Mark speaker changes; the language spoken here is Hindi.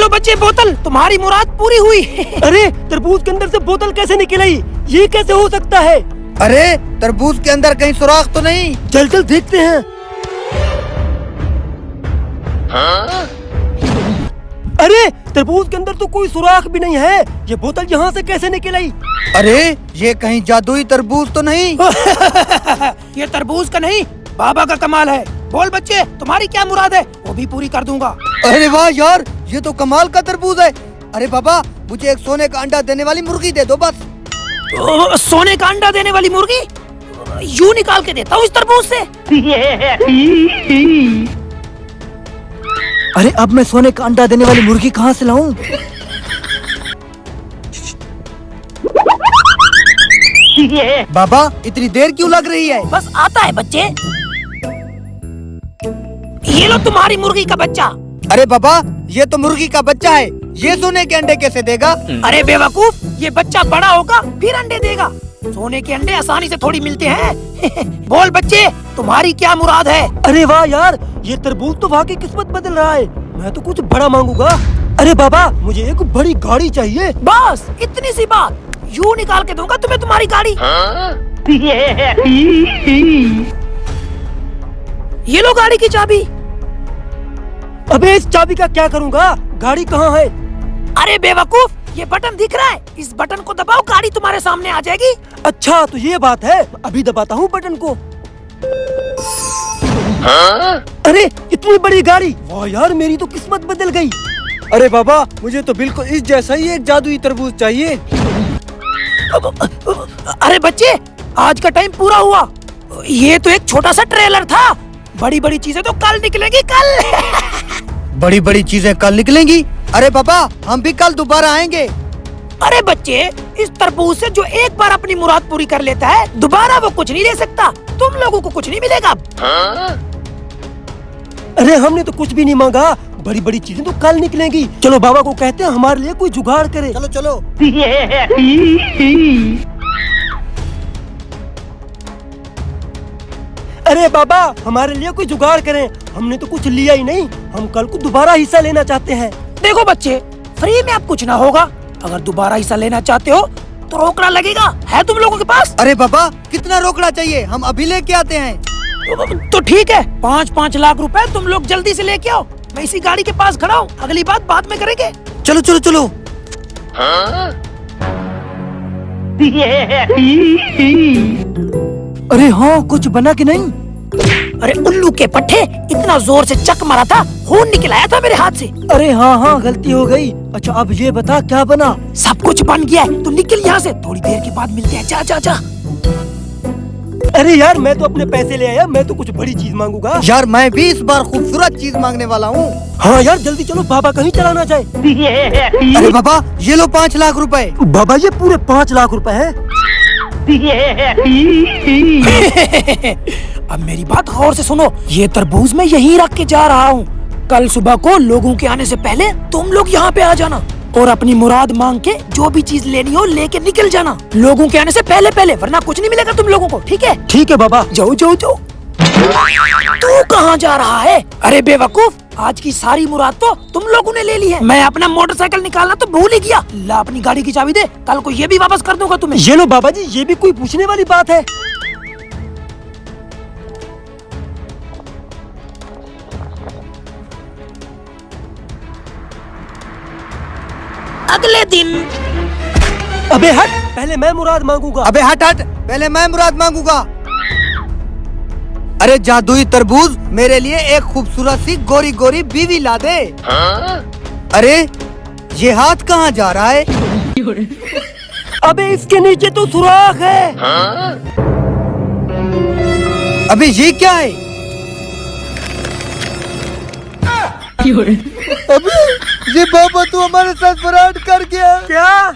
Speaker 1: लो बच्चे बोतल, तुम्हारी मुराद पूरी हुई।
Speaker 2: अरे तरबूज के अंदर से बोतल कैसे निकल आई? ये कैसे हो सकता है?
Speaker 3: अरे तरबूज के अंदर कहीं सुराख तो नहीं?
Speaker 2: चल चल देखते हैं। अरे तरबूज के अंदर तो कोई सुराख भी नहीं है। ये बोतल यहाँ से कैसे निकल आई?
Speaker 3: अरे ये कहीं जादुई तरबूज तो नहीं?
Speaker 1: ये तरबूज का नहीं, बाबा का कमाल है। बोल बच्चे, तुम्हारी क्या मुराद है? वो भी पूरी कर दूंगा।
Speaker 3: अरे वाह यार, ये तो कमाल का तरबूज है। अरे बाबा, मुझे एक सोने का अंडा देने वाली मुर्गी दे दो बस।
Speaker 1: सोने का अंडा देने वाली मुर्गी? यूं निकाल के देता हूँ इस तरबूज से।
Speaker 2: अरे अब मैं सोने का अंडा देने वाली मुर्गी कहाँ से लाऊं?
Speaker 3: बाबा इतनी देर क्यों लग रही है?
Speaker 1: बस आता है बच्चे। ये लो तुम्हारी मुर्गी का बच्चा।
Speaker 3: अरे बाबा, ये तो मुर्गी का बच्चा है, ये सोने के अंडे कैसे देगा?
Speaker 1: अरे बेवकूफ, ये बच्चा बड़ा होगा फिर अंडे देगा। सोने के अंडे आसानी से थोड़ी मिलते हैं। बोल बच्चे, तुम्हारी क्या मुराद है?
Speaker 2: अरे वाह यार, ये तरबूज तो वाकई किस्मत बदल रहा है। मैं तो कुछ बड़ा मांगूंगा। अरे बाबा, मुझे एक बड़ी गाड़ी चाहिए।
Speaker 1: बस इतनी सी बात, यूं निकाल के दूंगा तुम्हें तुम्हारी गाड़ी। ये लो गाड़ी की चाबी।
Speaker 2: अबे इस चाबी का क्या करूंगा? गाड़ी कहाँ है?
Speaker 1: अरे बेवकूफ, ये बटन दिख रहा है, इस बटन को दबाओ, गाड़ी तुम्हारे सामने आ जाएगी।
Speaker 2: अच्छा तो ये बात है, अभी दबाता हूँ बटन को। अरे इतनी बड़ी गाड़ी! वाह यार, मेरी तो किस्मत बदल गई। अरे बाबा, मुझे तो बिल्कुल इस जैसा ही एक जादुई तरबूज चाहिए।
Speaker 1: अरे बच्चे, आज का टाइम पूरा हुआ। ये तो एक छोटा सा ट्रेलर था, बड़ी बड़ी चीजें तो कल निकलेंगी, कल।
Speaker 3: बड़ी बड़ी चीजें कल निकलेंगी? अरे बाबा, हम भी कल दोबारा आएंगे।
Speaker 1: अरे बच्चे, इस तरबूज से जो एक बार अपनी मुराद पूरी कर लेता है, दोबारा वो कुछ नहीं ले सकता। तुम लोगों को कुछ नहीं मिलेगा।
Speaker 2: अरे हमने तो कुछ भी नहीं मांगा, बड़ी बड़ी चीजें तो कल निकलेंगी। चलो बाबा को कहते हैं हमारे लिए कोई जुगाड़ करे।
Speaker 3: चलो चलो।
Speaker 2: अरे बाबा, हमारे लिए कोई जुगाड़ करें, हमने तो कुछ लिया ही नहीं। हम कल को दोबारा हिस्सा लेना चाहते हैं।
Speaker 1: देखो बच्चे, फ्री में अब कुछ ना होगा। अगर दोबारा हिस्सा लेना चाहते हो तो रोकड़ा लगेगा। है तुम लोगों के पास?
Speaker 3: अरे बाबा, कितना रोकड़ा चाहिए? हम अभी लेके आते हैं।
Speaker 1: तो ठीक है, 5-5 लाख रुपए तुम लोग जल्दी से लेके आओ। मैं इसी गाड़ी के पास खड़ा हूँ, अगली बात बाद में करेंगे।
Speaker 3: चलो चलो चलो।
Speaker 2: अरे हाँ, कुछ बना कि नहीं?
Speaker 1: अरे उल्लू के पट्टे, इतना जोर से चक मारा था, खून निकल आया था मेरे हाथ से।
Speaker 2: अरे हाँ हाँ, गलती हो गई। अच्छा अब ये बता, क्या बना?
Speaker 1: सब कुछ बन गया है, तू निकल यहाँ से, थोड़ी देर के बाद मिलते हैं। जा जा जा।
Speaker 2: अरे यार, मैं तो अपने पैसे ले आया, मैं तो कुछ बड़ी चीज मांगूंगा।
Speaker 3: यार मैं भी इस बार खूबसूरत चीज मांगने वाला हूँ।
Speaker 2: हाँ यार, जल्दी चलो, बाबा कहीं चला ना जाए।
Speaker 3: अरे बाबा, ये लो 5 लाख रुपए।
Speaker 2: बाबा, ये पूरे 5 लाख रुपए हैं।
Speaker 1: अब मेरी बात गौर से सुनो, ये तरबूज मैं यहीं रख के जा रहा हूँ। कल सुबह को लोगों के आने से पहले तुम लोग यहाँ पे आ जाना और अपनी मुराद मांग के जो भी चीज लेनी हो लेके निकल जाना, लोगों के आने से पहले पहले, वरना कुछ नहीं मिलेगा तुम लोगों को। ठीक है?
Speaker 2: ठीक है बाबा।
Speaker 1: जाओ जाओ जाओ। तू कहाँ जा रहा है? अरे बेवकूफ, आज की सारी मुराद तो तुम लोगों ने ले ली है। मैं अपना मोटरसाइकिल निकालना तो भूल ही गया। ला अपनी गाड़ी की चाबी दे, कल को ये भी वापस कर दूंगा तुम्हें।
Speaker 2: ये लो बाबा जी, ये भी कोई पूछने वाली बात है?
Speaker 1: अगले दिन।
Speaker 2: अबे हट, पहले मैं मुराद मांगूंगा।
Speaker 3: अबे हट हट, पहले मैं मुराद मांगूंगा। अरे जादुई तरबूज, मेरे लिए एक खूबसूरत सी गोरी गोरी बीवी ला दे। अरे ये हाथ कहाँ जा रहा है?
Speaker 2: अबे इसके नीचे तो सुराख है।
Speaker 3: अबे ये क्या है? अबे ये बाबा तू हमारे साथ फ्रॉड कर गया।
Speaker 2: क्या?